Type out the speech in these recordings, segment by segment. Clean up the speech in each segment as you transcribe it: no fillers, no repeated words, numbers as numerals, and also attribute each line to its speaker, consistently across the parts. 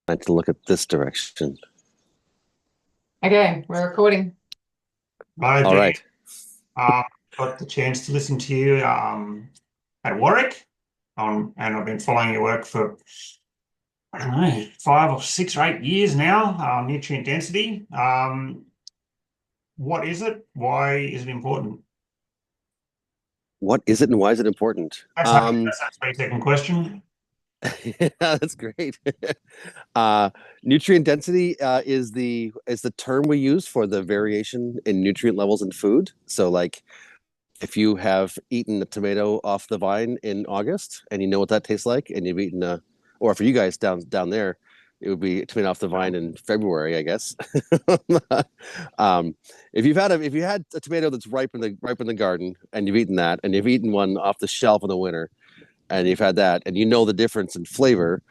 Speaker 1: To look at this direction.
Speaker 2: Okay, we're recording.
Speaker 3: Hi,
Speaker 1: All
Speaker 3: Dan.
Speaker 1: right.
Speaker 3: Uh, got the chance to listen to you at Warwick, and I've been following your work for, I don't know, 5 or 6 or 8 years now, nutrient density. What is it? Why is it important?
Speaker 1: What is it and why is it important?
Speaker 3: That's a 3 second question.
Speaker 1: Yeah, that's great. Uh, Nutrient density is the term we use for the variation in nutrient levels in food. So, like, if you have eaten a tomato off the vine in August and you know what that tastes like, and you've eaten or for you guys down there, it would be a tomato off the vine in February, I guess. um, if you had a tomato that's ripe in the garden and you've eaten that, and you've eaten one off the shelf in the winter, and you've had that, and you know the difference in flavor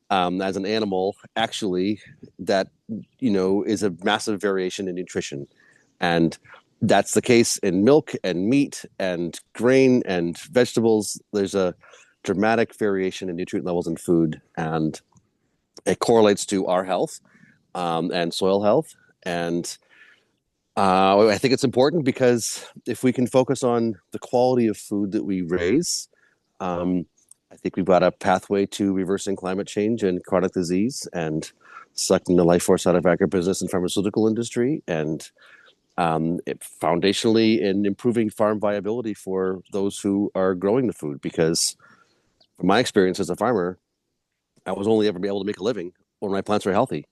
Speaker 1: as an animal, actually, that is a massive variation in nutrition, and that's the case in milk and meat and grain and vegetables. There's a dramatic variation in nutrient levels in food, and it correlates to our health and soil health. And I think it's important because if we can focus on the quality of food that we raise, um, I think we've got a pathway to reversing climate change and chronic disease and sucking the life force out of agribusiness and pharmaceutical industry, and foundationally in improving farm viability for those who are growing the food. Because from my experience as a farmer, I was only ever able to make a living when my plants were healthy.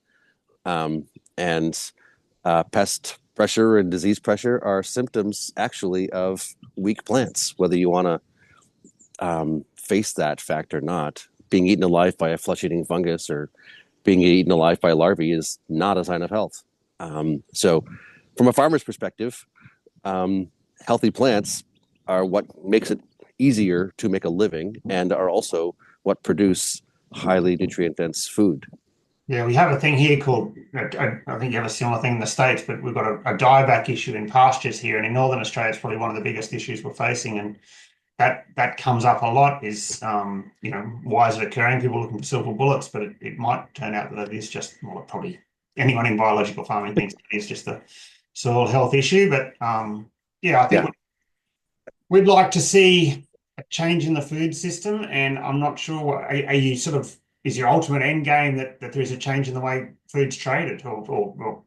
Speaker 1: And pest pressure and disease pressure are symptoms actually of weak plants, whether you want to face that fact or not. Being eaten alive by a flesh-eating fungus or being eaten alive by larvae is not a sign of health. So, from a farmer's perspective, healthy plants are what makes it easier to make a living and are also what produce highly nutrient dense food.
Speaker 3: Yeah, we have a thing here called, I think you have a similar thing in the States, but we've got a dieback issue in pastures here. And in Northern Australia, it's probably one of the biggest issues we're facing. And that comes up a lot is, why is it occurring? People looking for silver bullets, but it might turn out that it is just, well, probably anyone in biological farming thinks it is just a soil health issue. But yeah, I think
Speaker 1: Yeah.
Speaker 3: we'd like to see a change in the food system. And I'm not sure, are you sort of, is your ultimate end game that there is a change in the way food's traded or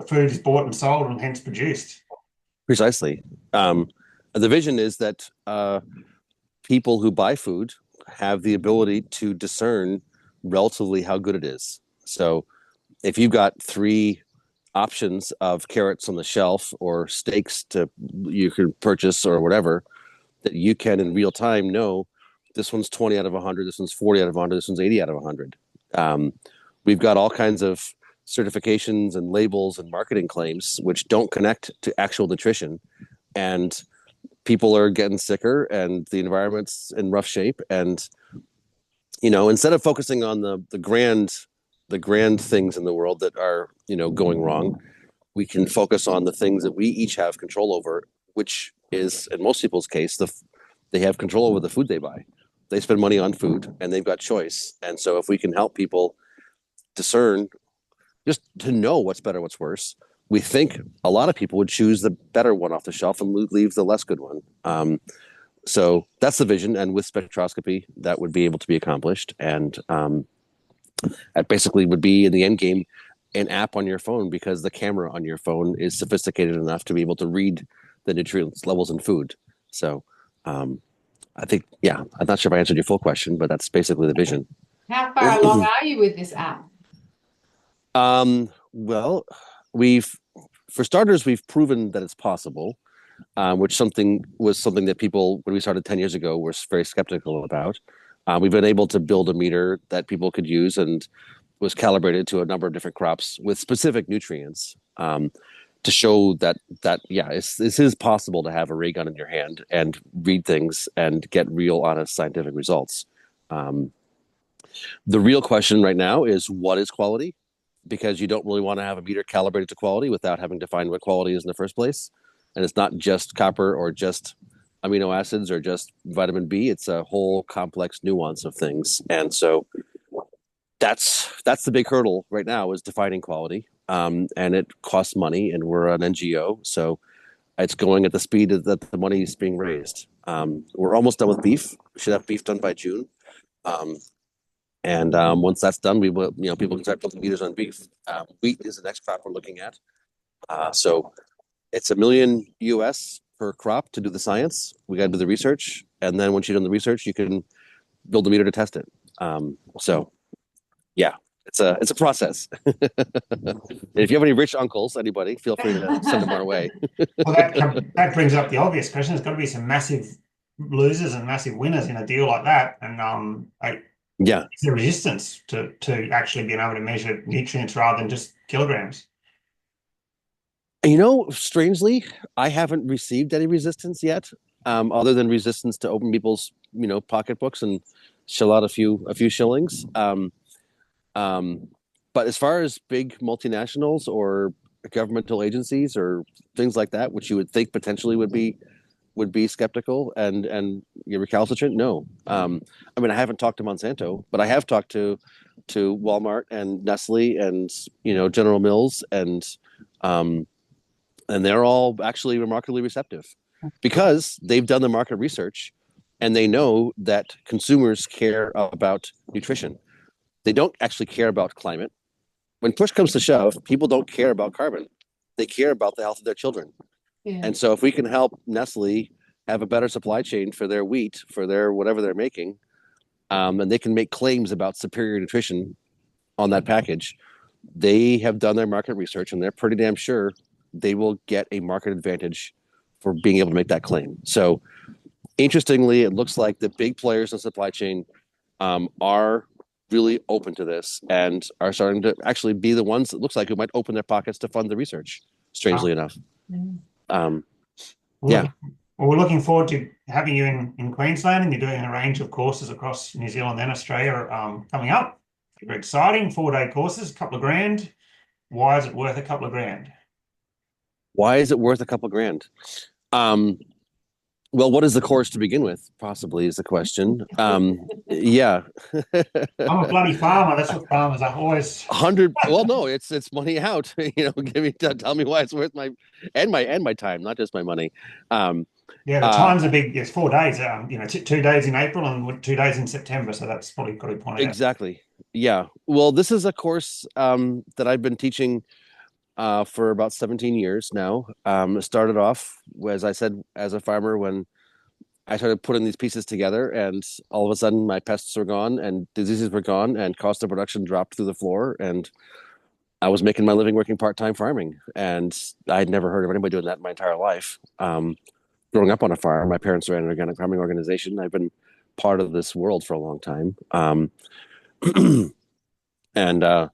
Speaker 3: food is bought and sold and hence produced?
Speaker 1: Precisely. The vision is that people who buy food have the ability to discern relatively how good it is. So if you've got three options of carrots on the shelf or steaks to you can purchase or whatever, that you can in real time know this one's 20 out of 100, this one's 40 out of 100, this one's 80 out of 100. We've got all kinds of certifications and labels and marketing claims which don't connect to actual nutrition, and people are getting sicker and the environment's in rough shape. And instead of focusing on the grand things in the world that are going wrong, we can focus on the things that we each have control over, which is in most people's case they have control over the food they buy. They spend money on food and they've got choice. And so if we can help people discern, just to know what's better, what's worse, we think a lot of people would choose the better one off the shelf and leave the less good one. So that's the vision, and with spectroscopy, that would be able to be accomplished. And that basically would be in the end game an app on your phone, because the camera on your phone is sophisticated enough to be able to read the nutrient levels in food. So I think, yeah, I'm not sure if I answered your full question, but that's basically the vision.
Speaker 2: How far along are you with this app?
Speaker 1: Well, we've, for starters, we've proven that it's possible, which something that people, when we started 10 years ago, were very skeptical about. We've been able to build a meter that people could use and was calibrated to a number of different crops with specific nutrients, to show that yeah, this is possible to have a ray gun in your hand and read things and get real, honest scientific results. Um, the real question right now is, what is quality? Because you don't really want to have a meter calibrated to quality without having to find what quality is in the first place. And it's not just copper or just amino acids or just vitamin B. It's a whole complex nuance of things. And so that's the big hurdle right now is defining quality. And it costs money, and we're an NGO, so it's going at the speed that the money is being raised. We're almost done with beef. We should have beef done by June. Um, and once that's done, we will, people can start putting meters on beef. Wheat is the next crop we're looking at. So it's $1 million US per crop to do the science. We got to do the research, and then once you've done the research, you can build a meter to test it. So yeah, it's a process. If you have any rich uncles, anybody, feel free to send them our way.
Speaker 3: Well, that brings up the obvious question. There's got to be some massive losers and massive winners in a deal like that. And
Speaker 1: Yeah.
Speaker 3: is there resistance to actually being able to measure nutrients rather than just kilograms?
Speaker 1: Strangely, I haven't received any resistance yet, other than resistance to open people's, pocketbooks and shell out a few shillings. But as far as big multinationals or governmental agencies or things like that, which you would think potentially would be skeptical and recalcitrant, no. I mean, I haven't talked to Monsanto, but I have talked to Walmart and Nestle and General Mills and they're all actually remarkably receptive because they've done the market research and they know that consumers care about nutrition. They don't actually care about climate. When push comes to shove, people don't care about carbon. They care about the health of their children.
Speaker 2: Yeah.
Speaker 1: And so if we can help Nestle have a better supply chain for their wheat, for their whatever they're making, and they can make claims about superior nutrition on that package, they have done their market research and they're pretty damn sure they will get a market advantage for being able to make that claim. So interestingly, it looks like the big players in the supply chain are really open to this and are starting to actually be the ones that looks like who might open their pockets to fund the research, strangely enough. Yeah.
Speaker 3: Well, we're looking forward to having you in Queensland, and you're doing a range of courses across New Zealand and Australia coming up. Very exciting, 4-day courses, a couple of grand. Why is it worth a couple of grand?
Speaker 1: Why is it worth a couple of grand? Well, what is the course to begin with? Possibly is the question. Yeah.
Speaker 3: I'm a bloody farmer. That's what farmers are always.
Speaker 1: 100. Well, no, it's money out. Tell me why it's worth my time, not just my money.
Speaker 3: Yeah, the times are big. It's 4 days. 2 days in April and 2 days in September. So that's probably got to be pointed out.
Speaker 1: Exactly. Yeah. Well, this is a course that I've been teaching for about 17 years now. Started off, as I said, as a farmer when I started putting these pieces together, and all of a sudden my pests were gone and diseases were gone and cost of production dropped through the floor, and I was making my living working part-time farming, and I'd never heard of anybody doing that in my entire life. Growing up on a farm, my parents ran an organic farming organization. I've been part of this world for a long time. And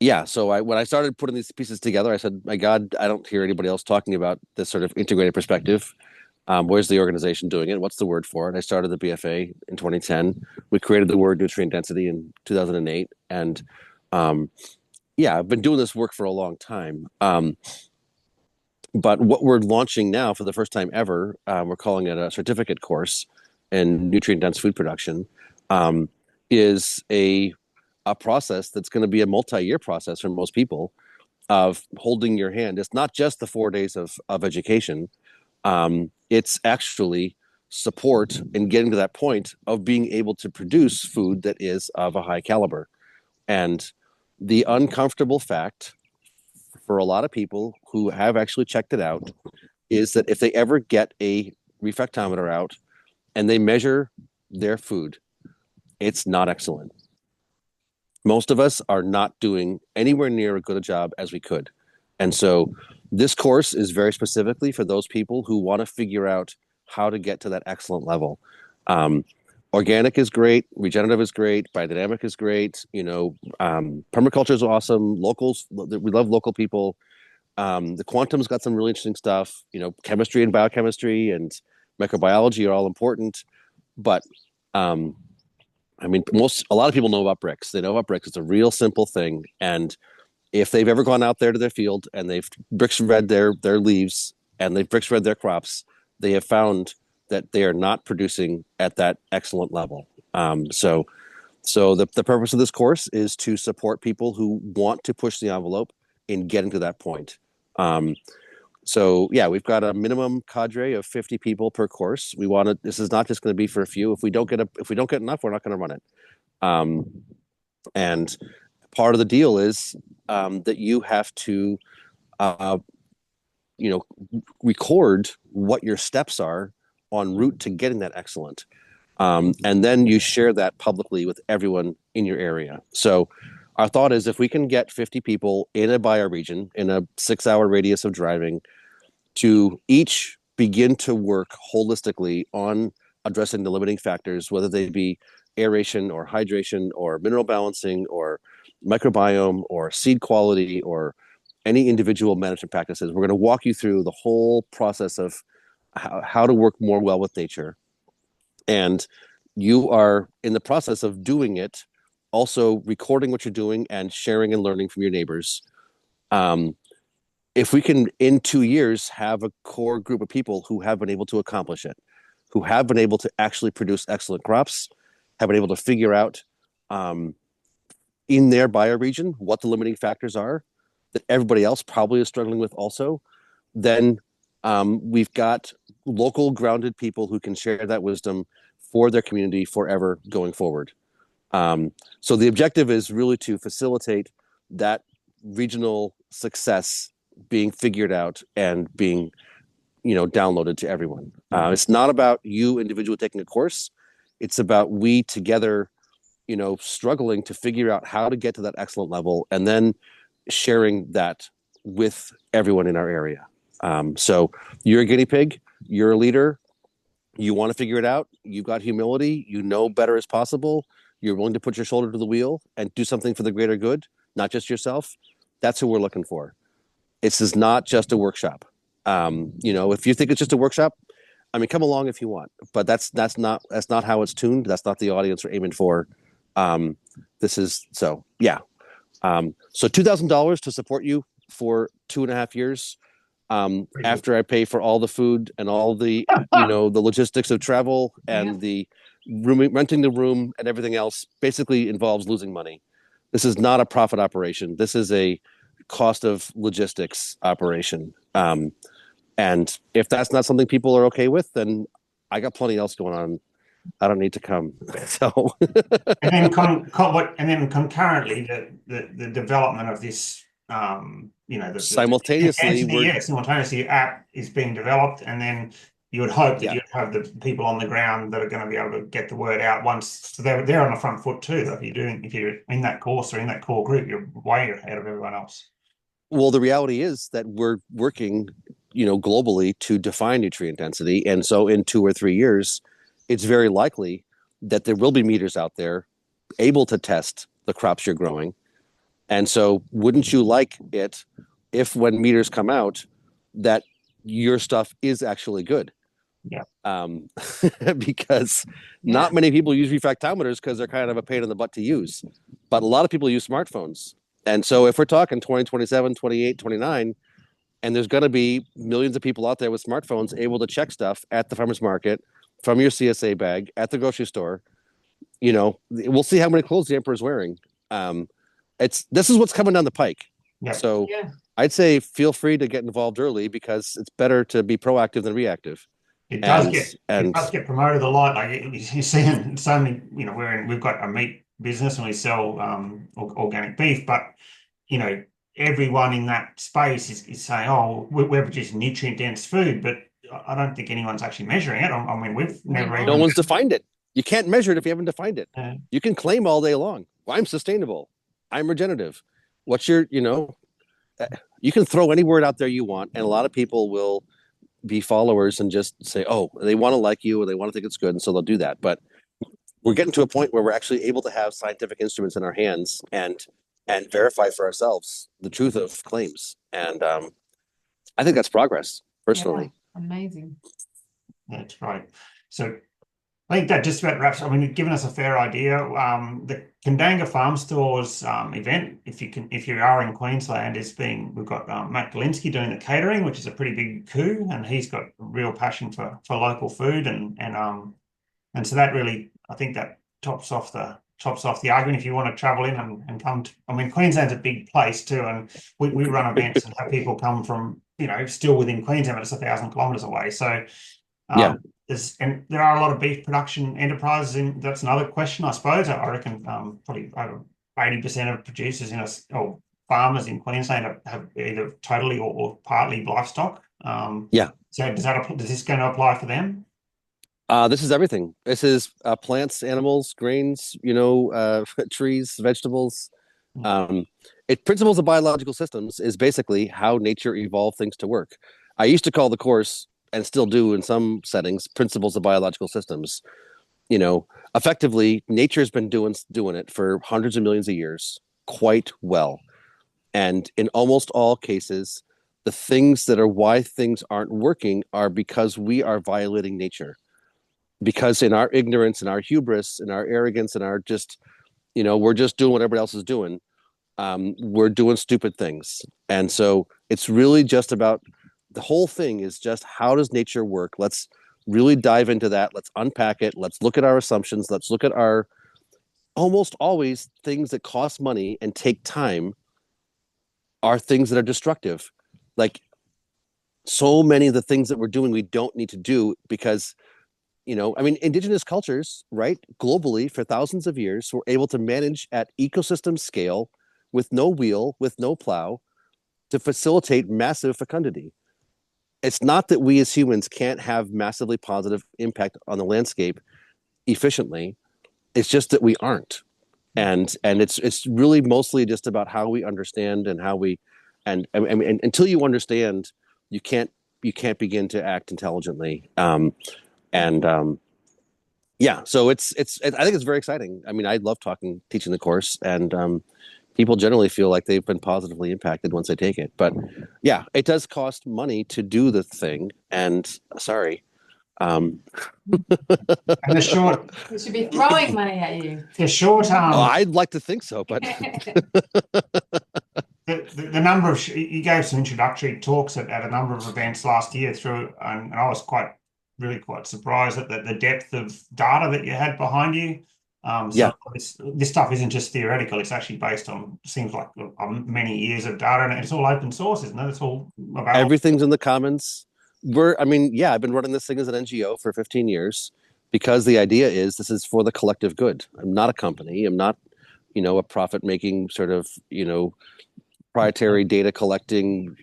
Speaker 1: yeah, so when I started putting these pieces together, I said, my God, I don't hear anybody else talking about this sort of integrated perspective. Where's the organization doing it? What's the word for it? I started the BFA in 2010. We created the word nutrient density in 2008. And yeah, I've been doing this work for a long time. But what we're launching now for the first time ever, we're calling it a certificate course in nutrient-dense food production, is a process that's going to be a multi-year process for most people of holding your hand. It's not just the 4 days of education. It's actually support in getting to that point of being able to produce food that is of a high caliber. And the uncomfortable fact for a lot of people who have actually checked it out is that if they ever get a refractometer out and they measure their food, it's not excellent. Most of us are not doing anywhere near as good a job as we could. And so this course is very specifically for those people who want to figure out how to get to that excellent level. Organic is great, regenerative is great, biodynamic is great, permaculture is awesome, locals, we love local people. The quantum's got some really interesting stuff, chemistry and biochemistry and microbiology are all important, but a lot of people know about bricks. They know about bricks. It's a real simple thing. And if they've ever gone out there to their field and they've brick spread their leaves and they've brick spread their crops, they have found that they are not producing at that excellent level. So So the purpose of this course is to support people who want to push the envelope in getting to that point. So yeah, we've got a minimum cadre of 50 people per course. We want to. This is not just going to be for a few. If we don't get enough, we're not going to run it. And part of the deal is that you have to, record what your steps are en route to getting that excellent. And then you share that publicly with everyone in your area. So our thought is if we can get 50 people in a bioregion in a 6-hour radius of driving to each begin to work holistically on addressing the limiting factors, whether they be aeration or hydration or mineral balancing or microbiome or seed quality or any individual management practices. We're going to walk you through the whole process of how to work more well with nature. And you are in the process of doing it, also recording what you're doing and sharing and learning from your neighbors. If we can, in 2 years, have a core group of people who have been able to accomplish it, who have been able to actually produce excellent crops, have been able to figure out in their bioregion what the limiting factors are that everybody else probably is struggling with also, then we've got local grounded people who can share that wisdom for their community forever going forward. So the objective is really to facilitate that regional success being figured out and being, downloaded to everyone. It's not about you individually taking a course. It's about we together, struggling to figure out how to get to that excellent level and then sharing that with everyone in our area. So you're a guinea pig, you're a leader, you want to figure it out, you've got humility, better as possible, you're willing to put your shoulder to the wheel and do something for the greater good, not just yourself. That's who we're looking for. This is not just a workshop. If you think it's just a workshop, come along if you want, but that's not how it's tuned. That's not the audience we're aiming for. So $2,000 to support you for 2.5 years. After I pay for all the food and all the, the logistics of travel and the renting the room and everything else basically involves losing money. This is not a profit operation. This is a cost of logistics operation. And if that's not something people are okay with, then I got plenty else going on. I don't need to come. So,
Speaker 3: and then concurrently, the development of this, simultaneously, app is being developed, and then you would hope that you'd have the people on the ground that are going to be able to get the word out once, so they're on the front foot too. That if you're in that course or in that core group, you're way ahead of everyone else.
Speaker 1: Well, the reality is that we're working, globally to define nutrient density, and so in 2 or 3 years, it's very likely that there will be meters out there able to test the crops you're growing. And so wouldn't you like it if when meters come out that your stuff is actually good?
Speaker 3: Yeah.
Speaker 1: Because not many people use refractometers because they're kind of a pain in the butt to use. But a lot of people use smartphones. And so if we're talking 2027, 28, 29, and there's going to be millions of people out there with smartphones able to check stuff at the farmer's market, from your CSA bag, at the grocery store, we'll see how many clothes the emperor's wearing. This is what's coming down the pike.
Speaker 3: Yeah.
Speaker 1: So I'd say feel free to get involved early because it's better to be proactive than reactive.
Speaker 3: It does get promoted a lot. Like you see in so many, we've got a meat business and we sell organic beef, but everyone in that space is saying, "Oh, we're producing nutrient dense food," but I don't think anyone's actually measuring it. We've never.
Speaker 1: No one's defined it. You can't measure it if you haven't defined it.
Speaker 3: Yeah.
Speaker 1: You can claim all day long, well, I'm sustainable, I'm regenerative. What's your, you can throw any word out there you want, and a lot of people will be followers and just say, oh, they want to like you or they want to think it's good, and so they'll do that. But we're getting to a point where we're actually able to have scientific instruments in our hands and verify for ourselves the truth of claims. And I think that's progress, personally.
Speaker 2: Yeah, amazing.
Speaker 3: That's right. So I think that just about wraps. You've given us a fair idea. The Kandanga Farm Stores event, if you are in Queensland, we've got Matt Galinsky doing the catering, which is a pretty big coup, and he's got a real passion for local food, and so that really, I think that tops off the chops off the argument if you want to travel in and come to, I mean, Queensland's a big place too, and we run events and have people come from, still within Queensland, but it's 1,000 kilometers away. So
Speaker 1: Yeah.
Speaker 3: and there are a lot of beef production enterprises in, that's another question, I suppose. I reckon probably over 80% of producers or farmers in Queensland have either totally or partly livestock.
Speaker 1: Yeah.
Speaker 3: So does this going to apply for them?
Speaker 1: This is everything. This is plants, animals, grains, trees, vegetables. Principles of biological systems is basically how nature evolved things to work. I used to call the course, and still do in some settings, principles of biological systems. Effectively, nature's been doing it for hundreds of millions of years quite well. And in almost all cases, the things that are why things aren't working are because we are violating nature. Because in our ignorance and our hubris and our arrogance and our just, we're just doing what everybody else is doing. We're doing stupid things. And so it's really just about, the whole thing is just, how does nature work? Let's really dive into that. Let's unpack it. Let's look at our assumptions. Let's look at our, almost always things that cost money and take time are things that are destructive. Like, so many of the things that we're doing, we don't need to do because, indigenous cultures, right, globally for thousands of years were able to manage at ecosystem scale with no wheel, with no plow, to facilitate massive fecundity. It's not that we as humans can't have massively positive impact on the landscape efficiently. It's just that we aren't. And it's really mostly just about how we understand and how we, and until you understand, you can't begin to act intelligently. So I think it's very exciting. I mean, I love teaching the course, and people generally feel like they've been positively impacted once they take it. But yeah, it does cost money to do the thing. And sorry.
Speaker 3: And the short,
Speaker 2: We should be throwing money at you.
Speaker 3: the short,
Speaker 1: I'd like to think so, but
Speaker 3: the number of, you gave some introductory talks at a number of events last year through, and I was really quite surprised at the depth of data that you had behind you.
Speaker 1: Yeah.
Speaker 3: This stuff isn't just theoretical, it's actually based on, seems like many years of data, and it's all open source, isn't it? It's all available.
Speaker 1: Everything's in the commons. I've been running this thing as an NGO for 15 years because the idea is this is for the collective good. I'm not a company. I'm not, a profit making sort of, proprietary data collecting,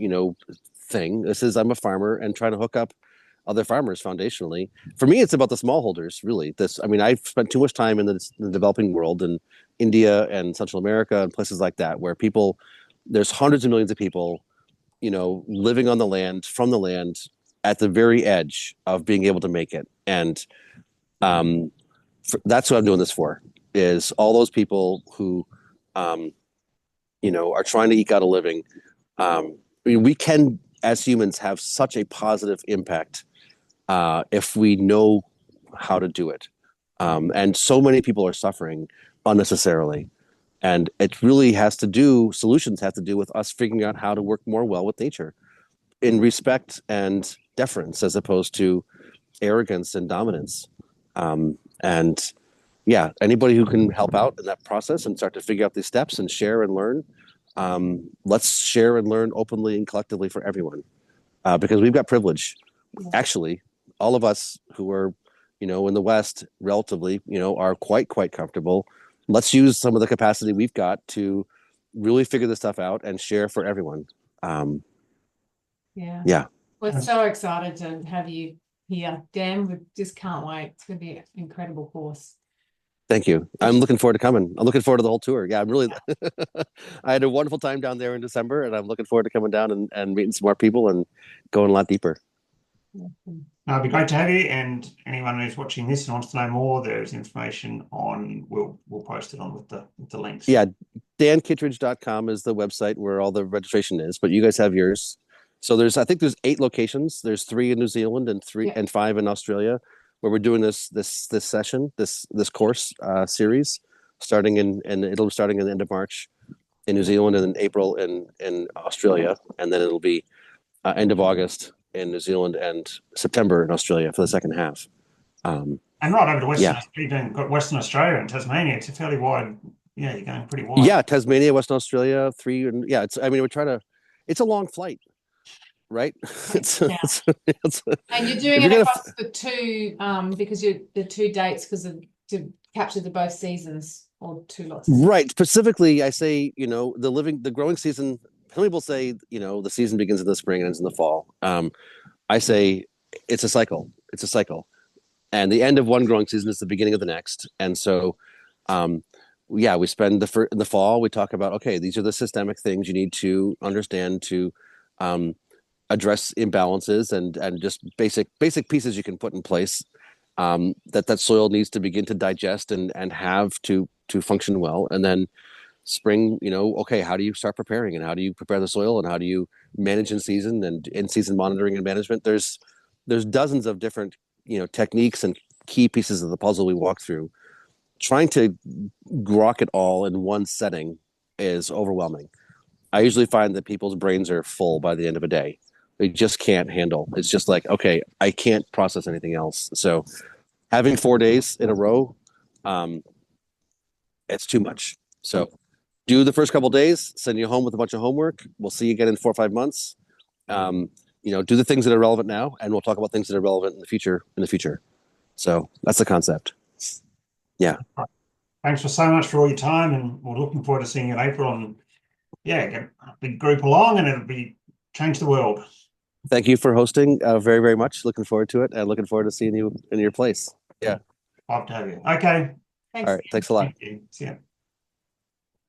Speaker 1: thing. I'm a farmer and trying to hook up other farmers foundationally. For me, it's about the smallholders, really. I've spent too much time in the developing world, in India and Central America and places like that, where there's hundreds of millions of people, living on the land, from the land, at the very edge of being able to make it. And that's what I'm doing this for, is all those people who, are trying to eke out a living. We can, as humans, have such a positive impact if we know how to do it. And so many people are suffering unnecessarily. And it really solutions have to do with us figuring out how to work more well with nature in respect and deference, as opposed to arrogance and dominance. Anybody who can help out in that process and start to figure out these steps and share and learn, let's share and learn openly and collectively for everyone, because we've got privilege. Actually, all of us who are, in the West, relatively, are quite comfortable. Let's use some of the capacity we've got to really figure this stuff out and share for everyone.
Speaker 2: Yeah. We're so excited to have you here, Dan. We just can't wait. It's going to be an incredible course.
Speaker 1: Thank you. I'm looking forward to coming. I'm looking forward to the whole tour. Yeah, I'm really, I had a wonderful time down there in December, and I'm looking forward to coming down and meeting some more people and going a lot deeper.
Speaker 3: It'd be great to have you. And anyone who's watching this and wants to know more, there's information we'll post it on with the links.
Speaker 1: Yeah, dankittredge.com is the website where all the registration is, but you guys have yours. So I think there's 8 locations. There's 3 in New Zealand and 5 in Australia, where we're doing this session, this course series, starting it'll be starting in the end of March in New Zealand, and in April in Australia, and then it'll be end of August in New Zealand and September in Australia for the second half.
Speaker 3: And And right over to
Speaker 1: Yeah.
Speaker 3: Western Australia and Tasmania, it's a fairly wide. Yeah, you're going pretty wide.
Speaker 1: Yeah, Tasmania, Western Australia, and yeah, it's. I mean, we're trying to. It's a long flight, right?
Speaker 2: Yeah. And you're doing
Speaker 1: if
Speaker 2: it
Speaker 1: you're gonna
Speaker 2: across the two, because the two dates to capture the both seasons or two lots.
Speaker 1: right. Specifically, I say the growing season. Some people say the season begins in the spring and ends in the fall. I say it's a cycle. It's a cycle, and the end of one growing season is the beginning of the next. And so, yeah, we spend in the fall. We talk about, okay, these are the systemic things you need to understand to address imbalances and just basic pieces you can put in place that soil needs to begin to digest and have to function well. And then spring, okay, how do you start preparing and how do you prepare the soil and how do you manage in season and in season monitoring and management? There's dozens of different techniques and key pieces of the puzzle we walk through. Trying to grok it all in one setting is overwhelming. I usually find that people's brains are full by the end of a day. They just can't handle. It's just like, okay, I can't process anything else. So having 4 days in a row, it's too much. So do the first couple days, send you home with a bunch of homework. We'll see you again in 4 or 5 months. Do the things that are relevant now, and we'll talk about things that are relevant in the future. So that's the concept. Yeah.
Speaker 3: Thanks so much for all your time, and we're looking forward to seeing you in April. And yeah, get a big group along, and it'll change the world.
Speaker 1: Thank you for hosting very, very much. Looking forward to it, and looking forward to seeing you in your place. Yeah.
Speaker 3: Love to have you. Okay.
Speaker 2: Thanks.
Speaker 1: All right. Thanks a lot.
Speaker 3: Thank you. See ya.